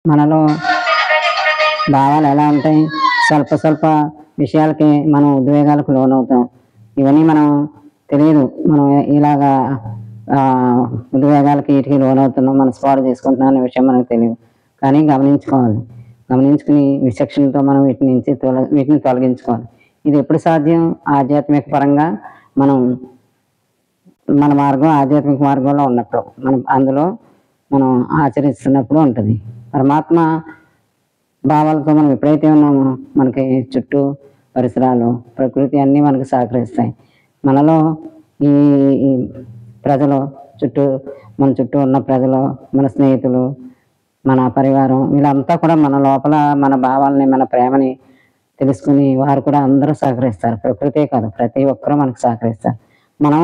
మనలో భావాలు ఎలా ఉంటాయి, స్వల్ప స్వల్ప విషయాలకి మనం ఉద్వేగాలకు లోనవుతాం. ఇవన్నీ మనం తెలియదు, మనం ఇలాగా ఉద్వేగాలకి వీటికి లోనవుతున్నాం, మనం స్పాట్ చేసుకుంటున్నాం అనే విషయం మనకు తెలియదు. కానీ గమనించుకోవాలి, గమనించుకుని విచక్షణతో మనం వీటిని తొలగించుకోవాలి. ఇది ఎప్పుడు సాధ్యం? ఆధ్యాత్మిక పరంగా మనం మన మార్గం ఆధ్యాత్మిక మార్గంలో ఉన్నప్పుడు, అందులో మనం ఆచరిస్తున్నప్పుడు ఉంటుంది. పరమాత్మ భావాలతో మనం ఎప్పుడైతే ఉన్నామో మనకి చుట్టూ పరిసరాలు, ప్రకృతి అన్నీ మనకు సహకరిస్తాయి. మనలో ఈ ప్రజలు మన చుట్టూ ఉన్న ప్రజలు, మన స్నేహితులు, మన పరివారం, వీళ్ళంతా కూడా మన లోపల మన భావాలని, మన ప్రేమని తెలుసుకుని వారు కూడా అందరూ సహకరిస్తారు. ప్రకృతే కాదు, ప్రతి ఒక్కరూ మనకు సహకరిస్తారు. మనం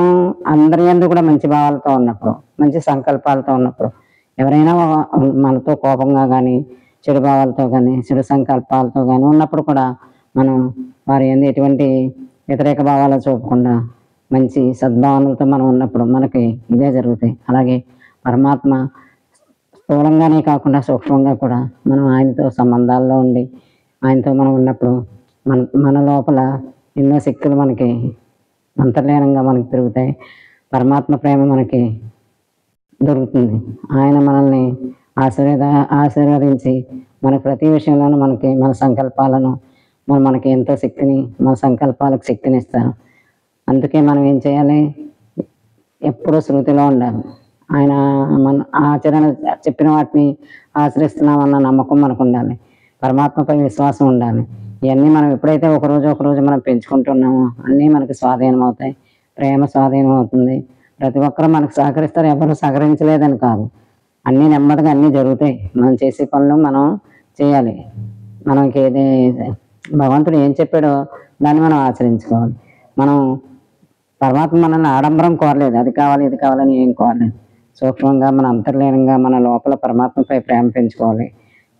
అందరి యందు కూడా మంచి భావాలతో ఉన్నప్పుడు, మంచి సంకల్పాలతో ఉన్నప్పుడు, ఎవరైనా మనతో కోపంగా కానీ, చెడు భావాలతో కానీ, చెడు సంకల్పాలతో కానీ ఉన్నప్పుడు కూడా మనం వారి యందు ఎటువంటి వ్యతిరేక భావాలు చూపకుండా మంచి సద్భావనలతో మనం ఉన్నప్పుడు మనకి ఇదే జరుగుతాయి. అలాగే పరమాత్మ స్థూలంగానే కాకుండా సూక్ష్మంగా కూడా మనం ఆయనతో సంబంధాల్లో ఉండి ఆయనతో మనం ఉన్నప్పుడు మన లోపల ఎన్నో శక్తులు మనకి అంతర్లీనంగా మనకి పెరుగుతాయి. పరమాత్మ ప్రేమ మనకి దొరుకుతుంది. ఆయన మనల్ని ఆశీర్వదించి మన ప్రతి విషయంలోనూ మన సంకల్పాలను మనకి ఎంతో శక్తిని, మన సంకల్పాలకు శక్తిని ఇస్తారు. అందుకే మనం ఏం చేయాలి? ఎప్పుడూ శృతిలో ఉండాలి. ఆయన మన ఆచరణ చెప్పిన వాటిని ఆచరిస్తున్నామన్న నమ్మకం మనకు ఉండాలి. పరమాత్మపై విశ్వాసం ఉండాలి. ఇవన్నీ మనం ఎప్పుడైతే ఒకరోజు మనం పెంచుకుంటున్నామో అన్నీ మనకి స్వాధీనం అవుతాయి. ప్రేమ స్వాధీనం అవుతుంది. ప్రతి ఒక్కరూ మనకు సహకరిస్తారు. ఎవరు సహకరించలేదని కాదు, అన్నీ నెమ్మదిగా అన్నీ జరుగుతాయి. మనం చేసే పనులు మనం చేయాలి. మనకి ఏది భగవంతుడు ఏం చెప్పాడో దాన్ని మనం ఆచరించుకోవాలి. మనం పరమాత్మ మనల్ని ఆడంబరం కోరలేదు, అది కావాలి ఇది కావాలని ఏం కోరలేదు. సూక్ష్మంగా మన అంతర్లీనంగా మన లోపల పరమాత్మపై ప్రేమ పెంచుకోవాలి,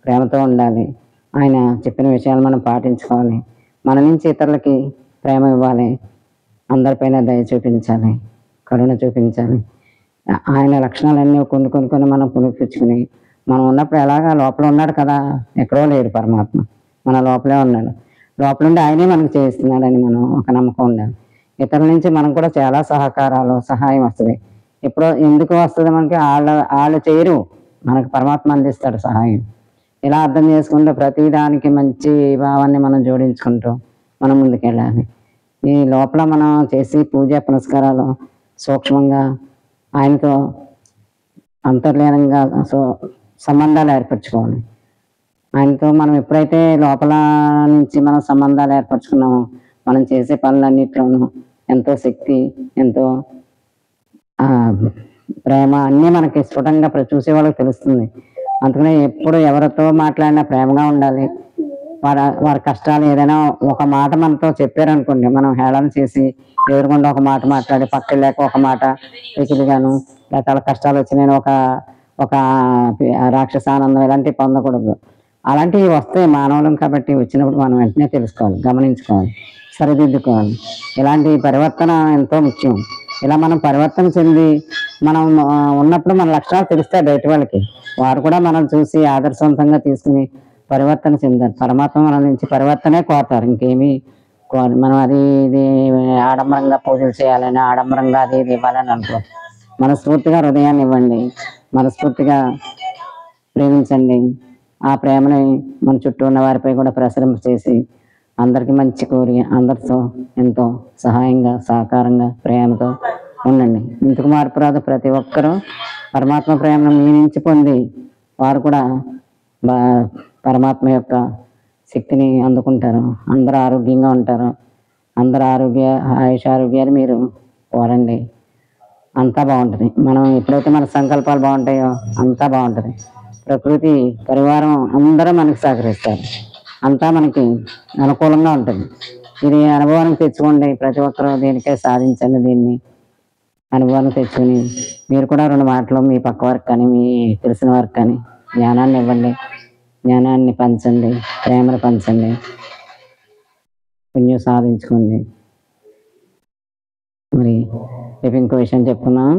ప్రేమతో ఉండాలి. ఆయన చెప్పిన విషయాలు మనం పాటించుకోవాలి. మన నుంచి ఇతరులకి ప్రేమ ఇవ్వాలి, అందరిపైన దయ చూపించాలి, కరుణ చూపించాలి. ఆయన లక్షణాలన్నీ కొన్ని మనం పునిపించుకుని మనం ఉన్నప్పుడు ఎలాగా లోపల ఉన్నాడు కదా, ఎక్కడో లేడు పరమాత్మ, మన లోపలే ఉన్నాడు. లోపల ఉండి ఆయనే మనకు చేస్తున్నాడని మనం ఒక నమ్మకం ఉండాలి. ఇతరుల నుంచి మనం కూడా చాలా సహాయం వస్తుంది. ఎందుకు వస్తుంది మనకి? వాళ్ళు చేయరు, మనకు పరమాత్మ అందిస్తాడు సహాయం. ఇలా అర్థం చేసుకుంటూ ప్రతిదానికి మంచి భావాన్ని మనం జోడించుకుంటూ మనం ముందుకెళ్ళాలి. ఈ లోపల మనం చేసి పూజ పునస్కారాలు సూక్ష్మంగా ఆయనతో అంతర్లీనంగా సంబంధాలు ఏర్పరచుకోవాలి. ఆయనతో మనం ఎప్పుడైతే లోపల నుంచి మనం సంబంధాలు ఏర్పరచుకున్నామో మనం చేసే పనులన్నిట్లోనూ ఎంతో శక్తి, ఎంతో ప్రేమ అన్నీ మనకి స్ఫుటంగా చూసే వాళ్ళకి తెలుస్తుంది. అందుకనే ఎప్పుడు ఎవరితో మాట్లాడినా ప్రేమగా ఉండాలి. వారి కష్టాలు ఏదైనా ఒక మాట మనతో చెప్పారనుకోండి, మనం హేళన చేసి ఎదురుకుండా ఒక మాట మాట్లాడి పక్కన లేక ఒక మాట వెకిలిగాను, లేక వాళ్ళ కష్టాలు వచ్చి నేను ఒక రాక్షసానందం ఇలాంటివి పొందకూడదు. అలాంటివి వస్తాయి మానవులం కాబట్టి, వచ్చినప్పుడు మనం వెంటనే తెలుసుకోవాలి, గమనించుకోవాలి, సరిదిద్దుకోవాలి. ఇలాంటి పరివర్తన ఎంతో ముఖ్యం. ఇలా మనం పరివర్తన చెంది మనం ఉన్నప్పుడు మన లక్షణాలు తెలుస్తాయి బయట వాళ్ళకి. వారు కూడా మనం చూసి ఆదర్శవంతంగా తీసుకుని పరివర్తన చెందారు. పరమాత్మ మన నుంచి పరివర్తనే కోరుతారు, ఇంకేమీ కోరు. మనం అది ఇది ఆడంబరంగా పూజలు చేయాలని, ఆడంబరంగా అది ఇది ఇవ్వాలని అనుకో. మనస్ఫూర్తిగా హృదయాన్ని ఇవ్వండి, మనస్ఫూర్తిగా ప్రేమించండి. ఆ ప్రేమని మన చుట్టూ ఉన్న వారిపై కూడా ప్రసరింప చేసి అందరికీ మంచి కోరి అందరితో ఎంతో సహాయంగా, సహకారంగా, ప్రేమతో ఉండండి. ఇందుకు మార్పు రాదు. ప్రతి ఒక్కరూ పరమాత్మ ప్రేమను మీ నుంచి పొంది వారు కూడా పరమాత్మ యొక్క శక్తిని అందుకుంటారు. అందరూ ఆరోగ్యంగా ఉంటారు. అందరూ ఆయుషారోగ్యాలు మీరు కోరండి, అంతా బాగుంటుంది. మనం ఎప్పుడైతే మన సంకల్పాలు బాగుంటాయో అంతా బాగుంటుంది. ప్రకృతి పరివారం అందరూ మనకి సహకరిస్తారు, అంతా మనకి అనుకూలంగా ఉంటుంది. ఇది అనుభవానికి తెచ్చుకోండి. ప్రతి ఒక్కరూ దీనికే సాధించండి. దీన్ని అనుభవానికి తెచ్చుకొని మీరు కూడా 2 మాటలు మీ పక్క వారికి కానీ, మీ తెలిసిన వారికి కానీ జ్ఞానాన్ని ఇవ్వండి, జ్ఞానాన్ని పంచండి, ప్రేమను పంచండి, పుణ్యం సాధించుకోండి. మరి రేపు ఇంకో విషయం చెప్పుకున్నాం.